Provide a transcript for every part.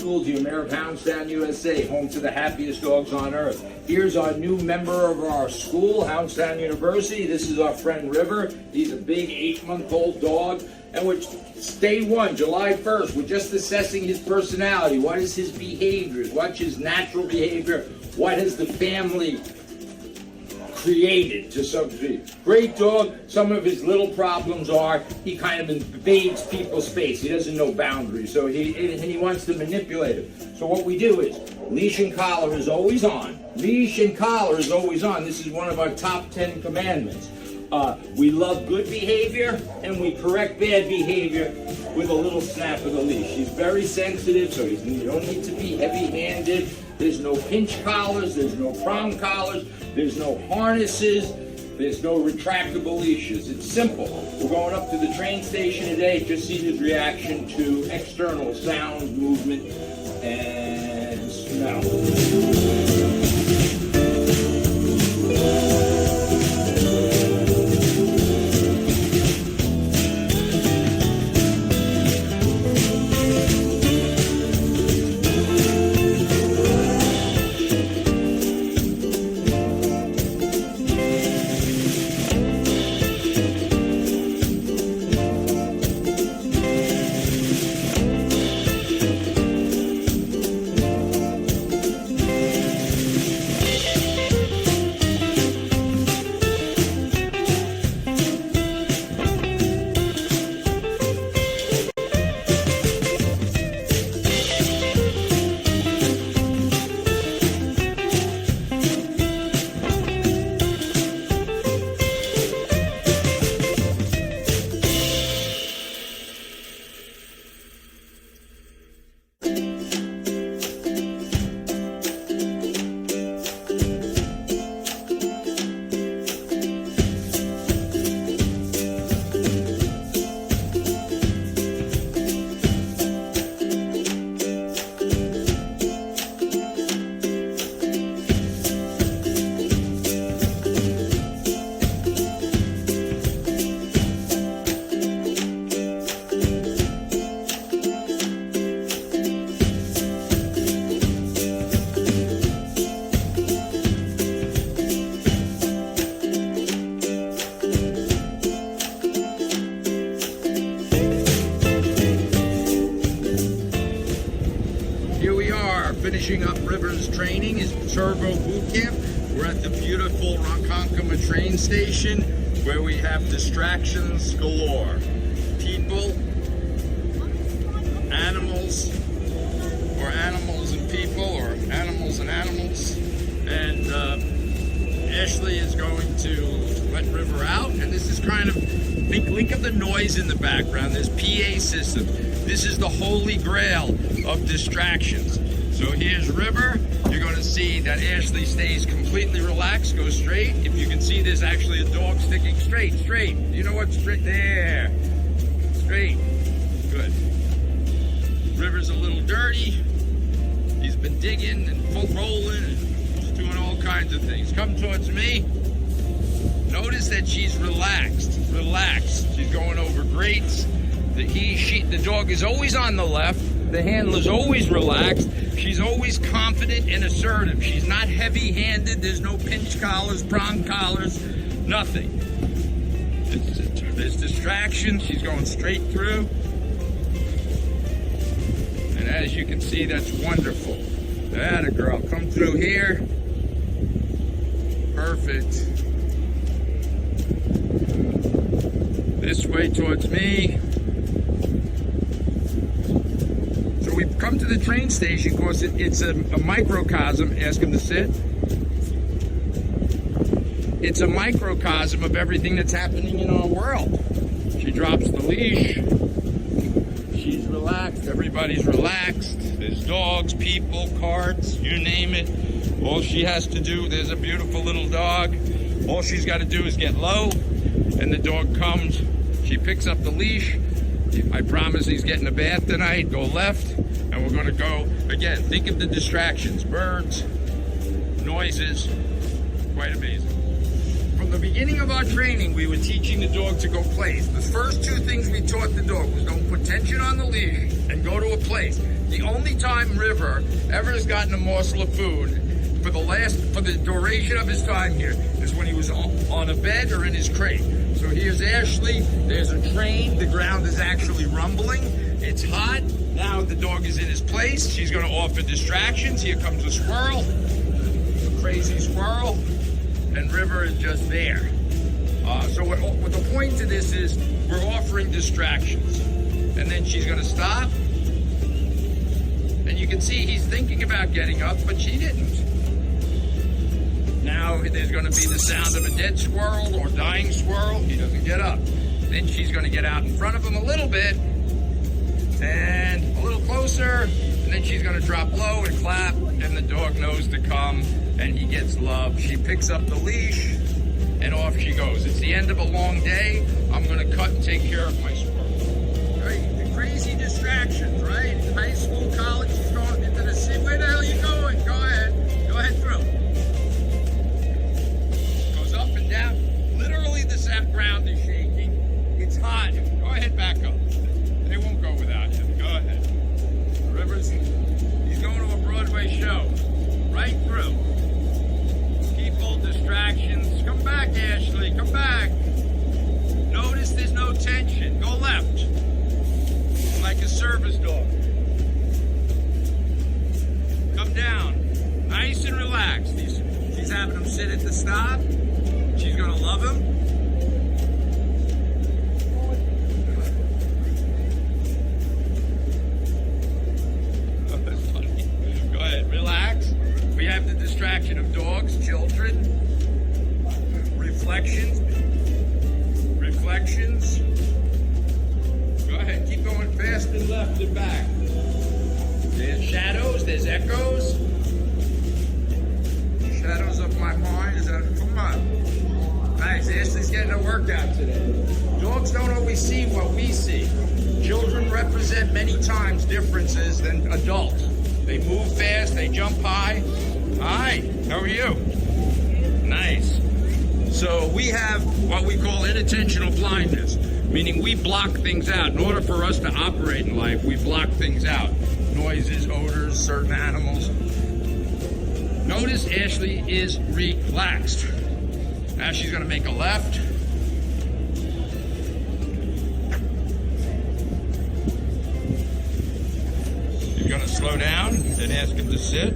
School, the Mayor of Hounds USA, home to the happiest dogs on earth. Here's our new member of our school, Houndstown University. This is our friend River. He's a big 8-month-old dog. And we're day one, July 1st, we're just assessing his personality. What is his behavior? What's his natural behavior? What has the family created to some degree? Great dog. Some of his little problems are he kind of invades people's space. He doesn't know boundaries, so he wants to manipulate it. So what we do is leash and collar is always on. Leash and collar is always on. This is one of our top 10 commandments. We love good behavior and we correct bad behavior with a little snap of the leash. He's very sensitive, so you don't need to be heavy-handed. There's no pinch collars, there's no prong collars, there's no harnesses, there's no retractable leashes. It's simple. We're going up to the train station today, just see his reaction to external sound, movement, and smell. Finishing up River's training, his turbo boot camp. We're at the beautiful Ronkonkoma train station where we have distractions galore. People, animals, or animals and people, or animals and animals. And Ashley is going to let River out, and this is kind of, think of the noise in the background, this PA system. This is the holy grail of distractions. So here's River. You're going to see that Ashley stays completely relaxed, goes straight. If you can see, there's actually a dog sticking straight. You know what? Straight there. Straight. Good. River's a little dirty. He's been digging and rolling and just doing all kinds of things. Come towards me. Notice that she's relaxed. She's going over grates. The dog is always on the left. The handler's always relaxed. She's always confident and assertive. She's not heavy-handed. There's no pinch collars, prong collars, nothing. There's distraction. She's going straight through. And as you can see, that's wonderful. That a girl. Come through here. Perfect. This way towards me. We've come to the train station because it's a microcosm. Ask him to sit. It's a microcosm of everything that's happening in our world. She drops the leash. She's relaxed. Everybody's relaxed. There's dogs, people, carts, you name it. All she has to do, there's a beautiful little dog. All she's got to do is get low, and the dog comes. She picks up the leash. I promise he's getting a bath tonight. Go left, and we're going to go, again, think of the distractions. Birds, noises, quite amazing. from the beginning of our training, we were teaching the dog to go place. The first two things we taught the dog was don't put tension on the leash and go to a place. The only time River ever has gotten a morsel of food for the duration of his time here is when he was on a bed or in his crate. So here's Ashley. There's a train. The ground is actually rumbling. It's hot. Now the dog is in his place. She's going to offer distractions. Here comes a squirrel, a crazy squirrel, and River is just there. So what the point to this is, we're offering distractions. And then she's going to stop. And you can see he's thinking about getting up, but she didn't. Now there's going to be the sound of a dead squirrel or dying squirrel. He doesn't get up. Then she's going to get out in front of him a little bit and a little closer, and then she's going to drop low and clap, and the dog knows to come, and he gets love. She picks up the leash, and off she goes. It's the end of a long day. I'm going to cut and take care of my squirrel. Right? The crazy distractions, right? High school, college, she's going into the city. Where the hell are you going? Go ahead. Go ahead through. Goes up and down. Literally, the ground is shaking. It's hot. Go ahead, back up. They won't go without you. Go ahead. Rivers, he's going to a Broadway show. Right through. People, distractions. Come back, Ashley. Come back. Notice there's no tension. Go left. Like a service dog. Come down. Nice and relaxed. She's having him sit at the stop. She's going to love him. Oh, that's funny. Go ahead. Relax. We have the distraction of dogs, children, reflections. Reflections. Go ahead, keep going fast and left and back. There's shadows, there's echoes. Shadows of my mind. Is that, come on. Nice, Ashley's getting a workout today. Dogs don't always see what we see. Children represent many times differences than adults. They move fast, they jump high. Hi, how are you? Nice. So we have what we call inattentional blindness, meaning we block things out. In order for us to operate in life, we block things out. Noises, odors, certain animals. Notice Ashley is relaxed. Now she's going to make a left. She's going to slow down and ask him to sit.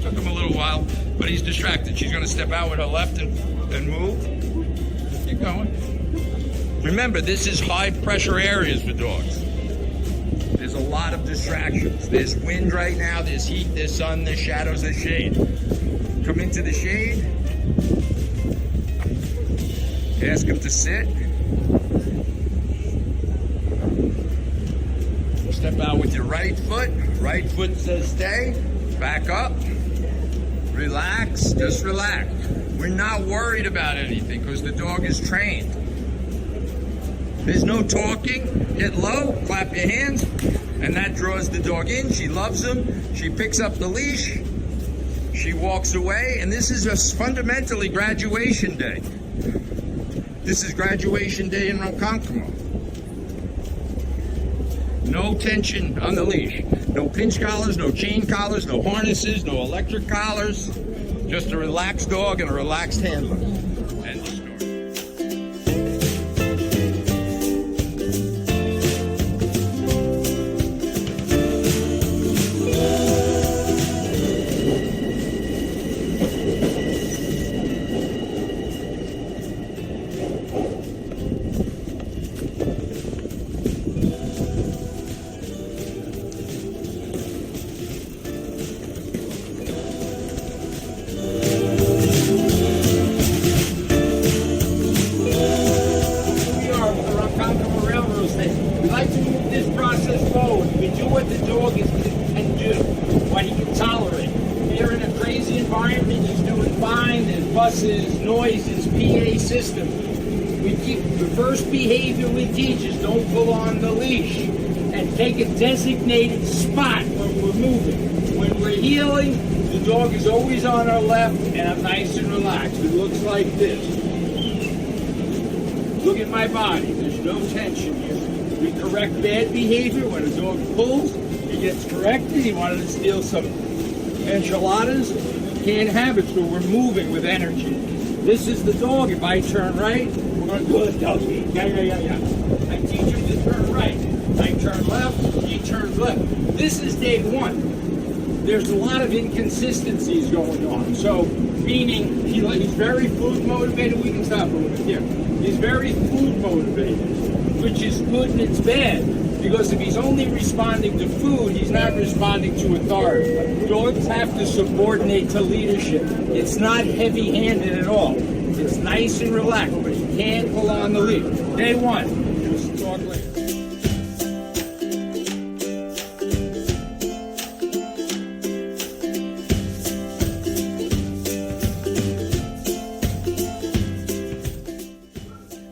Took him a little while, but he's distracted. She's going to step out with her left and move. Keep going. Remember, this is high pressure areas for dogs. There's a lot of distractions. There's wind right now, there's heat, there's sun, there's shadows, there's shade. Come into the shade. Ask him to sit. Step out with your right foot. Right foot says stay. Back up. Relax, just relax. We're not worried about anything because the dog is trained. There's no talking. Get low, clap your hands, and that draws the dog in. She loves him. She picks up the leash. She walks away, and this is just fundamentally graduation day. This is graduation day in Ronkonkoma. No tension on the leash. No pinch collars, no chain collars, no harnesses, no electric collars. Just a relaxed dog and a relaxed handler. End of story. We like to move this process forward. We do what the dog can do, what he can tolerate. Here in a crazy environment, he's doing fine. There's buses, noises, PA system. We keep the first behavior we teach is don't pull on the leash and take a designated spot when we're moving. When we're healing, the dog is always on our left, and I'm nice and relaxed. It looks like this. Look at my body. There's no tension here. We correct bad behavior. When a dog pulls, he gets corrected. He wanted to steal some enchiladas. Can't have it, so we're moving with energy. This is the dog. If I turn right, we're going to do it, doggy. Yeah. I teach him to turn right. I turn left, he turns left. This is day one. There's a lot of inconsistencies going on. So, meaning he's very food motivated. We can stop a little bit here. He's very food motivated, which is good and it's bad. Because if he's only responding to food, he's not responding to authority. Dogs have to subordinate to leadership. It's not heavy-handed at all. It's nice and relaxed, but you can't pull on the lead. Day one. We'll talk later.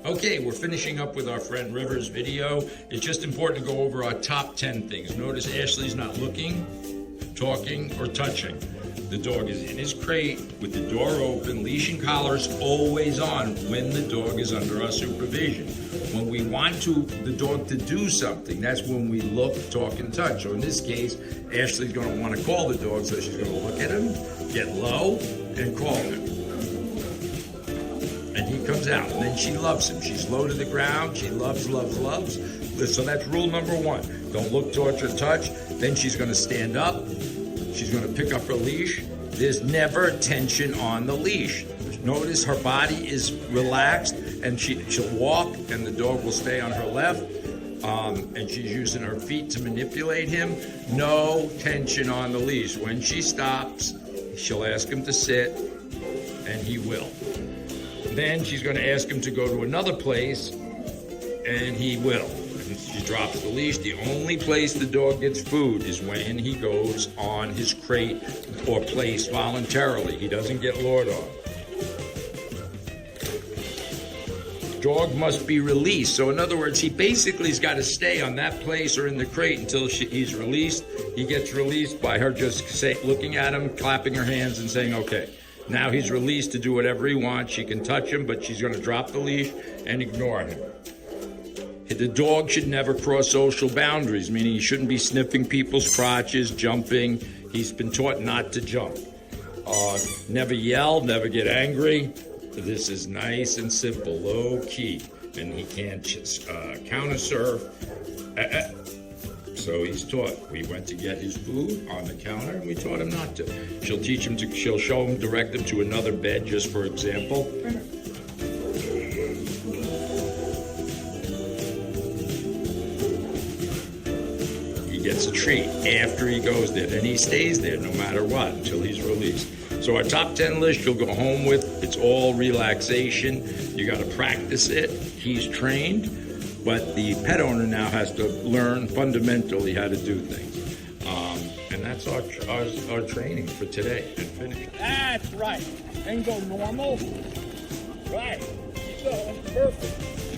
Okay, we're finishing up with our friend River's video. It's just important to go over our top 10 things. Notice Ashley's not looking, talking, or touching. The dog is in his crate with the door open, leash and collars always on when the dog is under our supervision. When we want the dog to do something, that's when we look, talk, and touch. So in this case, Ashley's going to want to call the dog, so she's going to look at him, get low, and call him. And he comes out, and then she loves him. She's low to the ground. She loves. So that's rule number one. Don't look, torture, touch. Then she's going to stand up. She's going to pick up her leash. There's never tension on the leash. Notice her body is relaxed, and she'll walk, and the dog will stay on her left. And she's using her feet to manipulate him. No tension on the leash. When she stops, she'll ask him to sit, and he will. Then she's going to ask him to go to another place, and he will. And she drops the leash. The only place the dog gets food is when he goes on his crate or place voluntarily. He doesn't get lured on. Dog must be released. So in other words, he basically has got to stay on that place or in the crate until he's released. He gets released by her just looking at him, clapping her hands, and saying, okay. Now he's released to do whatever he wants. She can touch him, but she's going to drop the leash and ignore him. The dog should never cross social boundaries, meaning he shouldn't be sniffing people's crotches, jumping. He's been taught not to jump. Never yell, never get angry. This is nice and simple, low key. And he can't counter surf. So he's taught. We went to get his food on the counter, and we taught him not to. She'll show him, direct him to another bed, just for example. He gets a treat after he goes there. Then he stays there no matter what until he's released. So our top 10 list you'll go home with. It's all relaxation. You got to practice it. He's trained. But the pet owner now has to learn fundamentally how to do things. And that's our training for today and finish. That's right. And go normal. Right. Keep going. Perfect.